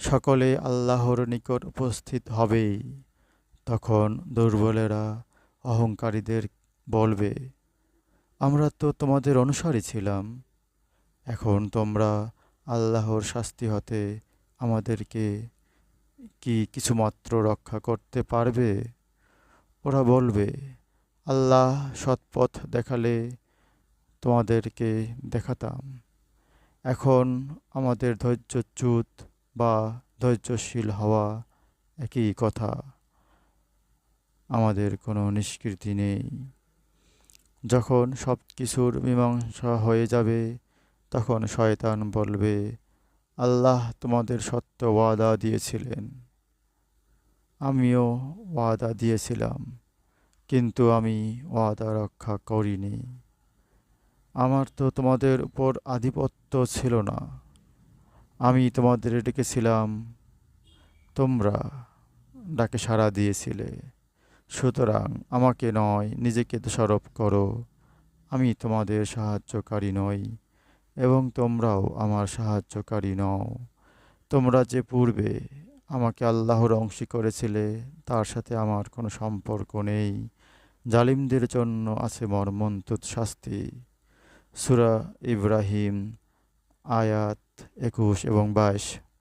সকলে আল্লাহর নিকট উপস্থিত হবেই। তখন দুর্বলেরা অহংকারীদের বলবে, আমরা তো তোমাদের অনুসারী ছিলাম, এখন তোমরা আল্লাহর শাস্তি হতে আমাদেরকে কি কিছুমাত্র রক্ষা করতে পারবে? ওরা বলবে, আল্লাহ সৎপথ দেখালে তোমাদেরকে দেখাতাম। এখন আমাদের ধৈর্যচ্যুত বা ধৈর্যশীল হওয়া একই কথা, আমাদের কোনো নিষ্কৃতি নেই। যখন সব কিছুর মীমাংসা হয়ে যাবে, তখন শয়তান বলবে, আল্লাহ তোমাদের সত্য ওয়াদা দিয়েছিলেন, আমিও ওয়াদা দিয়েছিলাম, কিন্তু আমি ওয়াদা রক্ষা করিনি। আমার তো তোমাদের উপর আধিপত্য ছিল না, আমি তোমাদের ডেকেছিলাম, তোমরা ডাকে সাড়া দিয়েছিলে। সুতরাং আমাকে নয়, নিজেকে দোষারোপ করো। আমি তোমাদের সাহায্যকারী নই এবং তোমরাও আমার সাহায্যকারী নও। তোমরা যে পূর্বে আমাকে আল্লাহর অংশী করেছিলে, তার সাথে আমার কোনো সম্পর্ক নেই। জালিমদের জন্য আছে মর্মন্তুদ শাস্তি। সূরা ইব্রাহিম আয়াত 21 এবং 22।